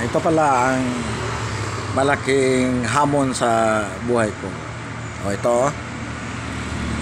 Ito pala ang malaking hamon sa buhay ko. Ito,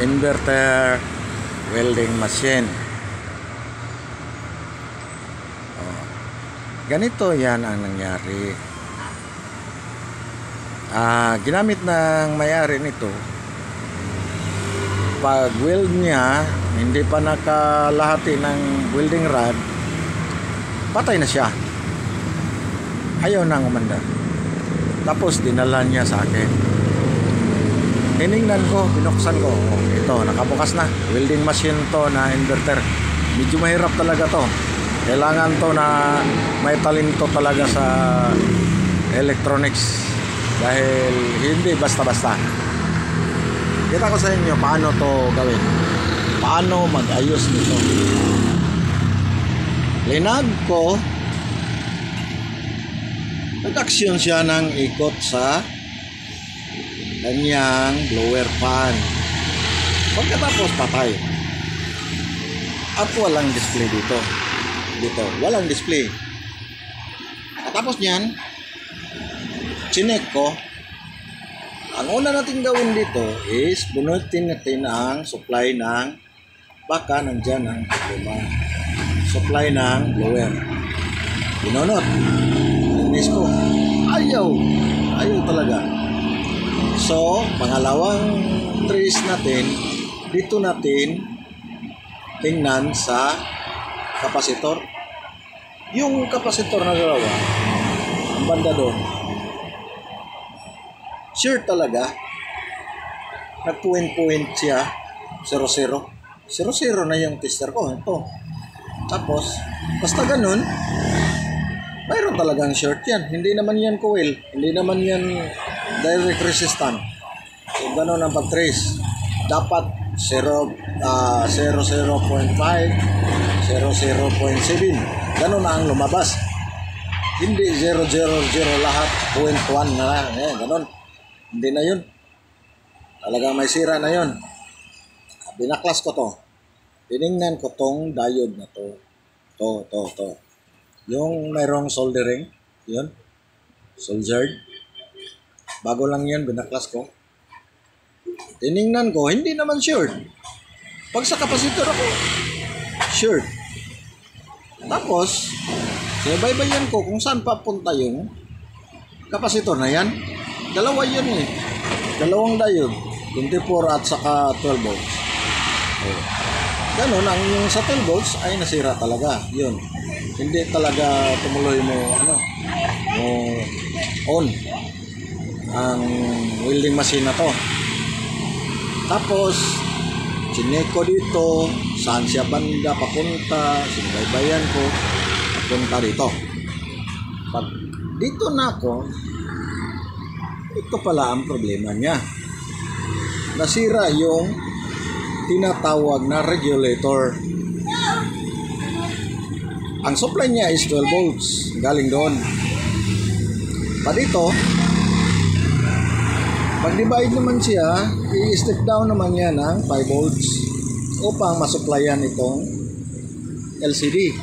inverter welding machine. Ganito yan ang nangyari. Ginamit ng may-ari nito. Pag weld niya, hindi pa nakalahati ng welding rod, patay na siya. Ayaw nang umanda. Tapos dinala niya sa akin. Tiningnan ko, binuksan ko. Ito, nakabukas na. Welding machine to na inverter. Medyo mahirap talaga to. Kailangan to na may talento talaga sa electronics. Dahil hindi basta-basta. Kita ko sa inyo paano to gawin. Paano mag-ayos nito. Linag ko. Nag-aksyon siya ng ikot sa kanyang blower fan. Pagkatapos patay. At walang display dito. Walang display. Tapos niyan, chinek ko. Ang una natin gawin dito is bunutin natin ang supply ng, baka nandyan ang problema. Supply ng blower. Binunot. Inis ko. Ayaw talaga. So, pangalawang trace natin, dito natin tingnan sa kapasitor. Yung kapasitor na dalawa, ang banda doon, sure talaga, nag-point siya, 0-0. 0-0 na yung tester ko. Ito. Tapos, basta ganun, mayroon talagang short yan. Hindi naman yan coil. Hindi naman yan direct resistant. So, ganun ang pag-trace. Dapat 0.5, 0.7. Ganun na ang lumabas. Hindi 0.00 lahat. 0.1 na lang. Ganun. Hindi na yun. Talagang may sira na yun. Binaklas ko to. Tinignan ko tong diode na to. To. Yung mayroong soldering, yun, soldered. Bago lang yan, binaklas ko. Tiningnan ko, hindi naman short. Pag sa kapasitor ako, short. Tapos, sinabaybayan ko kung saan papunta yung kapasitor na yan. Dalawa yun eh. Dalawang diode, 24 at saka 12 volts. Ganun, ang yung sa 12 volts ay nasira talaga. Yun. Hindi talaga tumuloy mo on ang welding machine na to. Tapos chinek ko dito saan siya banda papunta, sinabaybayan ko papunta dito. Pag dito na ako, ito pala ang problema niya. Nasira yung tinatawag na regulator. Ang supply niya is 12 volts. Galing doon. Pa dito, pag divide naman siya, i-step down naman niya ng 5 volts upang masupplyan itong LCD.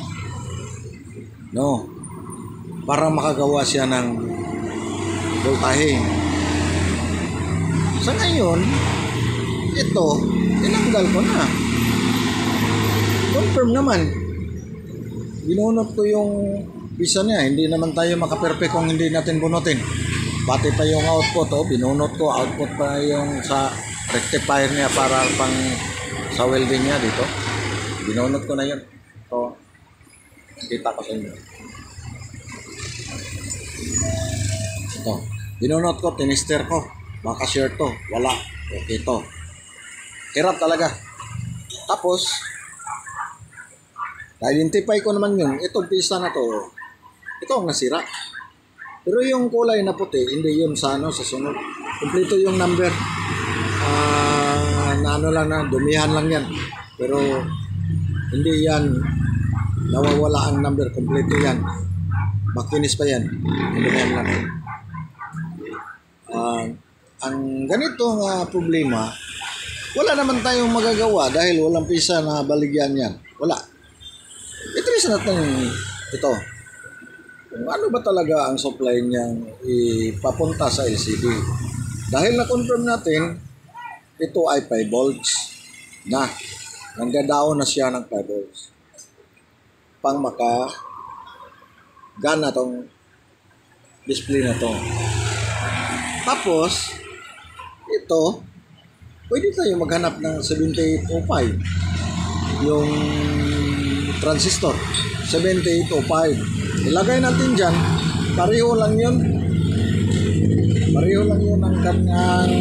No. Para makagawa siya ng voltahe. Sa ngayon, ito, tinanggal ko na. Confirm naman. Binunot ko yung pisa niya. Hindi naman tayo makaperfect kung hindi natin bunutin. Pati pa yung output. Binunot ko. Output pa yung sa rectifier niya para pang sa welding niya dito. Binunot ko na yun. So, kita ko sa inyo. Ito. Binunot ko. Tinister ko. Baka share to. Wala. Okay to. Hirap talaga. Tapos, na-identify ko naman yun. Itong pisa na to, ito ang nasira. Pero yung kulay na puti, hindi yun sa sunod. Kompleto yung number. Dumihan lang yan. Pero hindi yan nawawala ang number. Kompleto yan. Makinis pa yan. Dumihan lang. Ang ganitong problema, wala naman tayong magagawa dahil walang pisa na baligyan yan. Wala. Itrace natin ito. kung ano ba talaga ang supply niyang ipapunta sa LCD. Dahil na-confirm natin, ito ay 5 volts na. Nanggadaon na siya ng 5 volts. Pang gana tong display na to. Tapos, ito, pwede tayo maghanap ng 7805. Yung transistor, 7805. Ilagay natin dyan, pareho lang yun. Pareho lang yun ang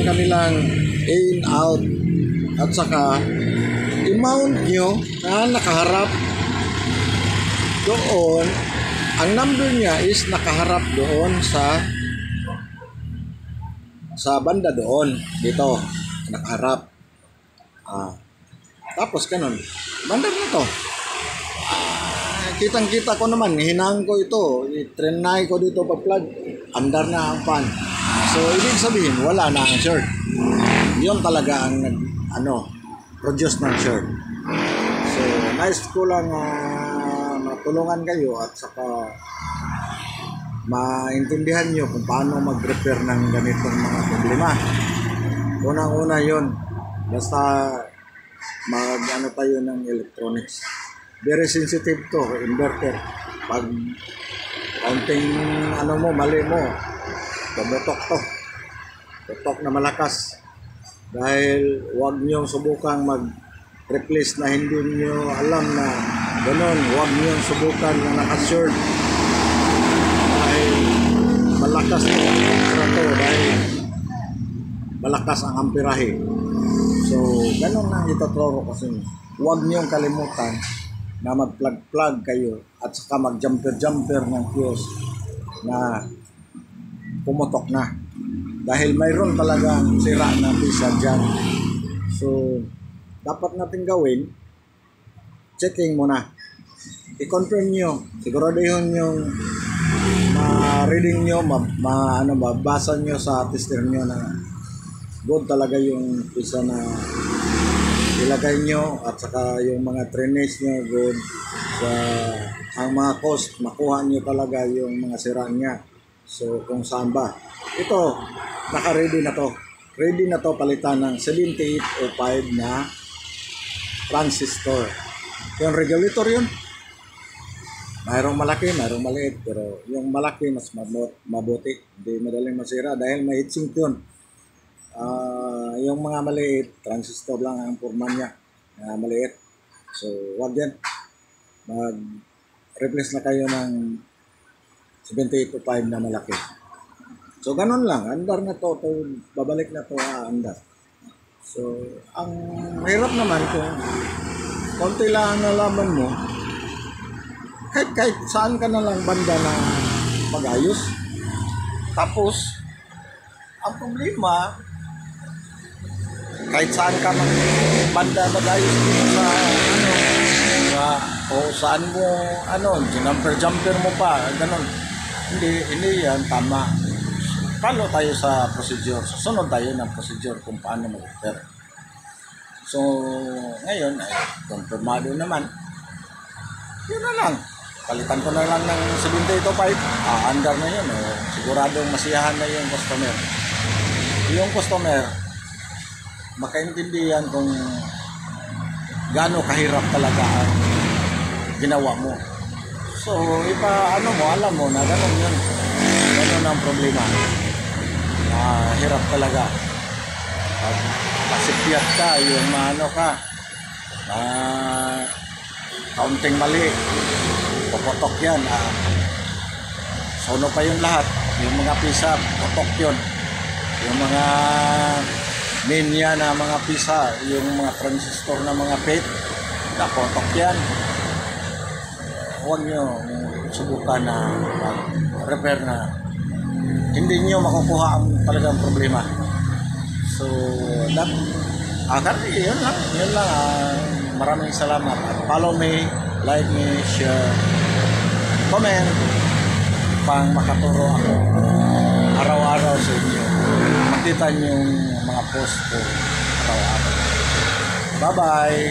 kanilang in, out. At saka, i-mount nyo na nakaharap doon. Ang number niya is nakaharap doon sa banda doon. Dito, nakaharap. Tapos ganun. Banda na to. Kitang-kita ko naman, hinang ko ito. I-trinay ko dito pa-plug. Andar na ang fan. So, ibig sabihin, wala na ang short. Yun talaga ang produce ng short. So, nice ko lang matulungan kayo at saka maintindihan nyo kung paano mag-repair ng ganitong mga problema. Unang-una yun, basta tayo ng electronics. Very sensitive to, inverter. Pag kaunting mali mo, babotok to. Botok na malakas. Dahil huwag nyo subukang mag-replace na hindi nyo alam na ganun. Huwag nyo subukan na naka-short. Dahil malakas to dahil malakas ang amperahe. So, ganun lang ituturo kasi huwag niyong kalimutan na mag-plug-plug kayo at saka mag-jumper-jumper ng fuse na pumutok na. Dahil mayroon talagang sira na pisa dyan. So, dapat natin gawin, checking muna. I-confirm nyo, siguraduhin yung ma-reading nyo, mabasa nyo sa tester nyo na good talaga yung pisa na ilagay nyo at saka yung mga drainage nyo good. Ang mga cost, makuha nyo talaga yung mga sira niya. So, kung saan ba? Ito, naka-ready na to. Ready na to palitan ng 7805 na transistor. Yung regulator yun. Mayroong malaki, mayroong maliit. Pero yung malaki, mas mabuti. Hindi madaling masira dahil may heatsink yun. Yung mga maliit, transistor lang ang forma niya. Maliit. So, wag yan. Mag-replace na kayo ng 7805 na malaki. So, ganun lang. Andar na to. Babalik na to andar. So, ang hirap naman kung konti lang ang nalaman mo, kahit saan ka na lang banda na mag-ayos. Tapos, ang problema, kahit saan ka banda mag-ayos dito o saan mo, jumper mo pa, ganun. Hindi yan tama. Follow tayo sa procedure. Susunod tayo ng procedure kung paano mag-repair. So, ngayon, ay konfirmado naman. Yun na lang. Palitan ko na lang ng 7805. Andar na yun. Siguradong masiyahan na yung customer. Yung customer, makaintindihan kung gaano kahirap talaga ang ginawa mo. So, alam mo na gano'n yun. Gano'n ang problema. Hirap talaga. Pag kasipiyat ka, yung kaunting mali, puputok yan. Sono pa yung lahat. Yung mga pisa, putok yun. Yung mga linya na mga pisa, yung mga transistor na mga pit, naputok yan. Huwag nyo subukan na mag-repair na hindi nyo makukuha ang talagang problema. So, yun lang. Maraming salamat. Follow me, like me, share, comment, pang makaturo ako araw-araw sa inyo. Makita nyo yung mga post ko araw-araw. Bye-bye.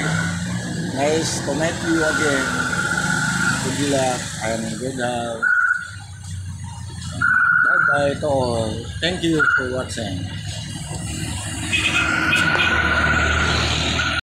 Nice to meet you again. Good luck and good health. ito, thank you for watching.